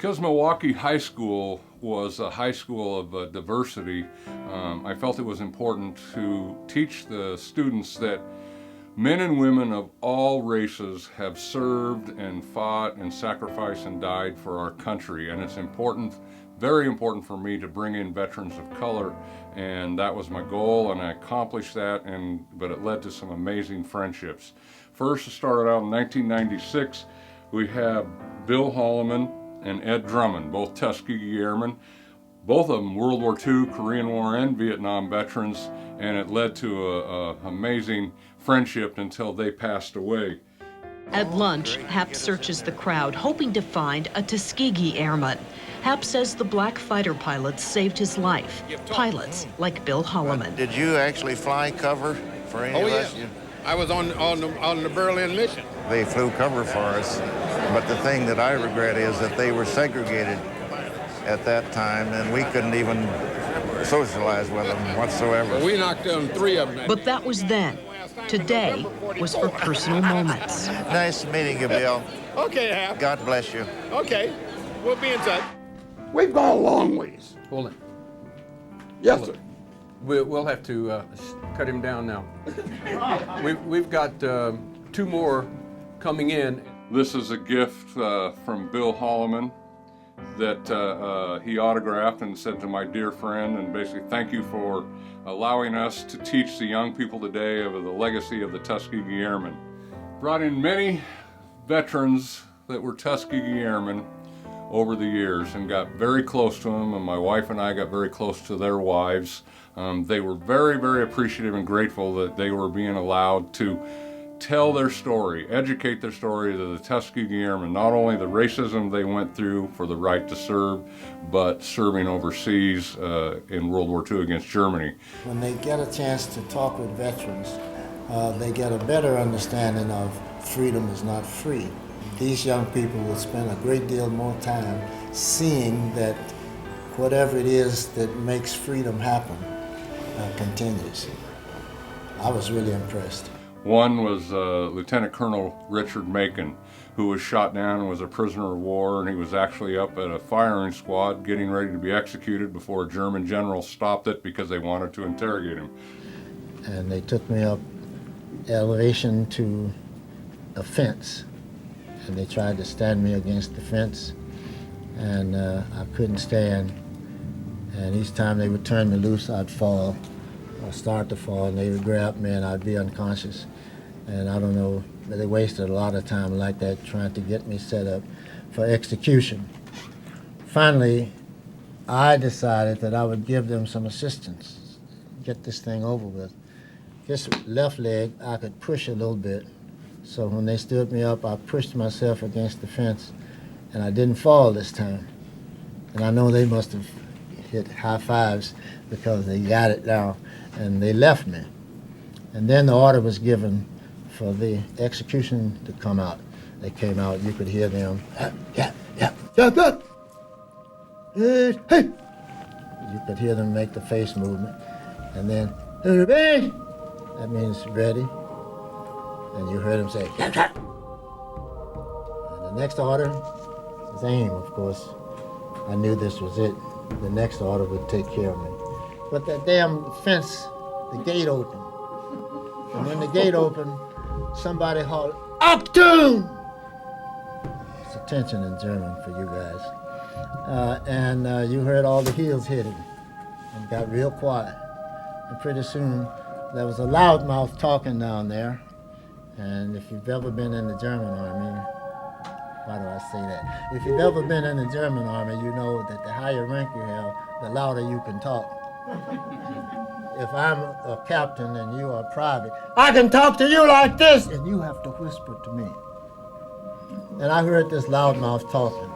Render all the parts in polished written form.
Because Milwaukie High School was a high school of diversity, I felt it was important to teach the students that men and women of all races have served and fought and sacrificed and died for our country, and it's important, very important for me to bring in veterans of color, and that was my goal, and I accomplished that, but it led to some amazing friendships. First, it started out in 1996. We have Bill Holloman and Ed Drummond, both Tuskegee Airmen, both of them World War II, Korean War, and Vietnam veterans, and it led to an amazing friendship until they passed away. At lunch, Hap searches the crowd, hoping to find a Tuskegee Airman. Hap says the black fighter pilots saved his life. Pilots like Bill Holloman. Did you actually fly cover for any of us? Yeah. I was on the Berlin mission. They flew cover for us, but the thing that I regret is that they were segregated at that time, and we couldn't even socialize with them whatsoever. Well, we knocked down 3 of them. But that was then. Today was for personal moments. Nice meeting you, Bill. Okay, Hap. God bless you. Okay, we'll be in touch. We've gone a long ways. Hold it. Yes, sir. We'll have to cut him down now. We've got 2 more coming in. This is a gift from Bill Holloman that he autographed and said to my dear friend, and basically thank you for allowing us to teach the young people today of the legacy of the Tuskegee Airmen. Brought in many veterans that were Tuskegee Airmen over the years and got very close to them, and my wife and I got very close to their wives. They were very, very appreciative and grateful that they were being allowed to tell their story, educate their story to the Tuskegee Airmen, not only the racism they went through for the right to serve, but serving overseas in World War II against Germany. When they get a chance to talk with veterans, they get a better understanding of freedom is not free. These young people will spend a great deal more time seeing that whatever it is that makes freedom happen continues. I was really impressed. One was Lieutenant Colonel Richard Macon, who was shot down and was a prisoner of war, and he was actually up at a firing squad getting ready to be executed before a German general stopped it because they wanted to interrogate him. And they took me up elevation to a fence, and they tried to stand me against the fence, and I couldn't stand. And each time they would turn me loose, I'd fall, or start to fall, and they would grab me and I'd be unconscious. And I don't know, but they wasted a lot of time like that trying to get me set up for execution. Finally, I decided that I would give them some assistance, get this thing over with. This left leg, I could push a little bit. So when they stood me up, I pushed myself against the fence, and I didn't fall this time. And I know they must have hit high fives because they got it down, and they left me. And then the order was given for the execution to come out. They came out, you could hear them, hey. You could hear them make the face movement. And then, that means ready. And you heard them say, and the next order is aim, of course. I knew this was it. The next order would take care of me. But that damn fence, the gate opened. And when the gate opened, somebody hollered, Achtung! It's attention in German for you guys. And you heard all the heels hitting and got real quiet. And pretty soon, there was a loudmouth talking down there. And if you've ever been in the German army, why do I say that? If you've ever been in the German army, you know that the higher rank you have, the louder you can talk. If I'm a captain and you are a private, I can talk to you like this, and you have to whisper to me. And I heard this loudmouth talking.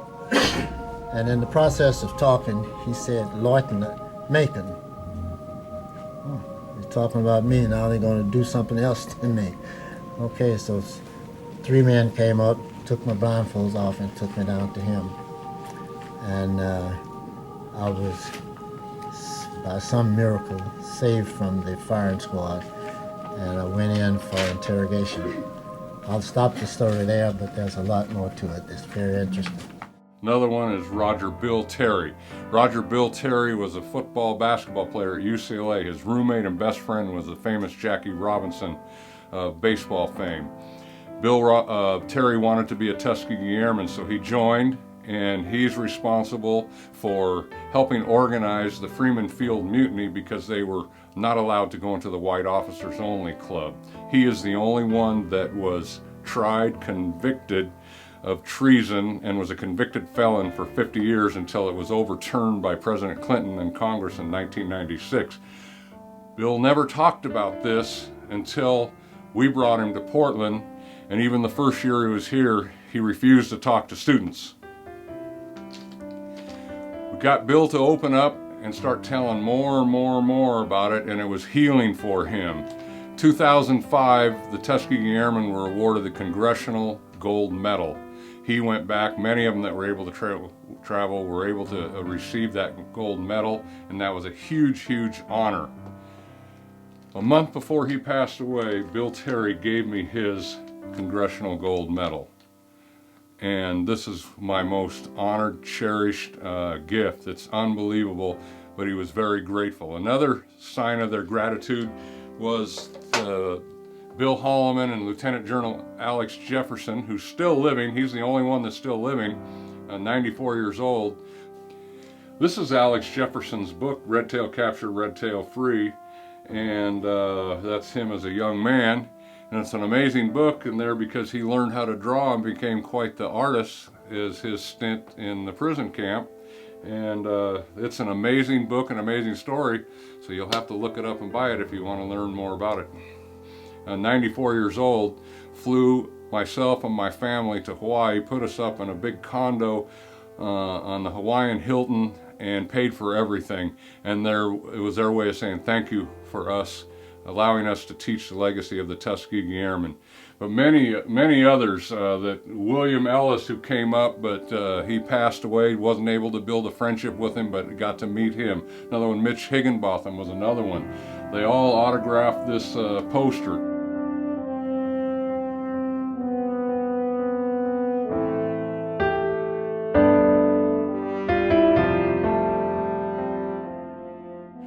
And in the process of talking, he said, Lieutenant Macon. He's talking about me, now they're going to do something else to me. Okay, so 3 men came up, took my blindfolds off, and took me down to him. And I was, by some miracle, saved from the firing squad, and I went in for interrogation. I'll stop the story there, but there's a lot more to it that's very interesting. Another one is Roger Bill Terry. Roger Bill Terry was a football, basketball player at UCLA. His roommate and best friend was the famous Jackie Robinson of baseball fame. Terry wanted to be a Tuskegee Airman, so he joined, and he's responsible for helping organize the Freeman Field Mutiny because they were not allowed to go into the White Officers Only Club. He is the only one that was tried, convicted of treason, and was a convicted felon for 50 years until it was overturned by President Clinton and Congress in 1996. Bill never talked about this until we brought him to Portland, and even the first year he was here, he refused to talk to students. We got Bill to open up and start telling more and more about it, and it was healing for him. 2005, the Tuskegee Airmen were awarded the Congressional Gold Medal. He went back, many of them that were able to travel were able to receive that gold medal, and that was a huge honor. A month before he passed away, Bill Terry gave me his Congressional Gold Medal. And this is my most honored, cherished gift. It's unbelievable, but he was very grateful. Another sign of their gratitude was Bill Holloman and Lieutenant General Alex Jefferson, who's still living. He's the only one that's still living, 94 years old. This is Alex Jefferson's book, Red Tail Capture, Red Tail Free, and that's him as a young man. And it's an amazing book in there because he learned how to draw and became quite the artist is his stint in the prison camp. And it's an amazing book, an amazing story, so you'll have to look it up and buy it if you want to learn more about it. 94 years old, flew myself and my family to Hawaii, put us up in a big condo on the Hawaiian Hilton, and paid for everything. And it was their way of saying thank you for us, allowing us to teach the legacy of the Tuskegee Airmen. But many others, that William Ellis, who came up, but he passed away, wasn't able to build a friendship with him, but got to meet him. Another one, Mitch Higginbotham was another one. They all autographed this poster.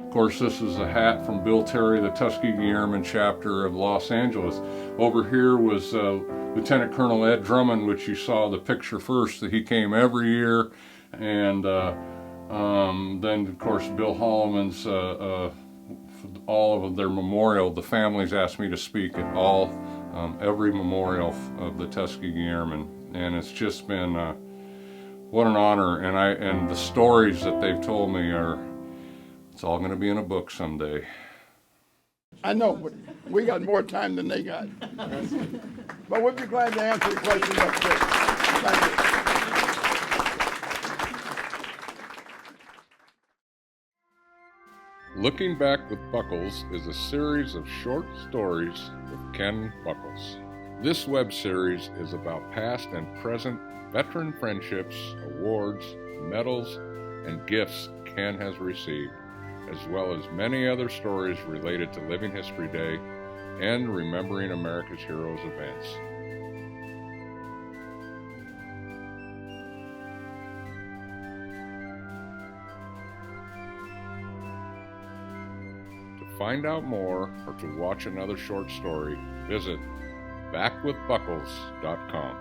Of course, this is a hat from Bill Terry, the Tuskegee Airmen chapter of Los Angeles. Over here was Lieutenant Colonel Ed Drummond, which you saw the picture first, that he came every year. And then, of course, Bill Holloman's, all of their memorial, the families asked me to speak at every memorial of the Tuskegee Airmen. And it's just been, what an honor. And the stories that they've told me it's all going to be in a book someday. I know, but we got more time than they got. But we'll be glad to answer your questions upstairs. Thank you. Looking Back with Buckles is a series of short stories with Ken Buckles. This web series is about past and present veteran friendships, awards, medals, and gifts Ken has received, as well as many other stories related to Living History Day and Remembering America's Heroes events. To find out more or to watch another short story, visit backwithbuckles.com.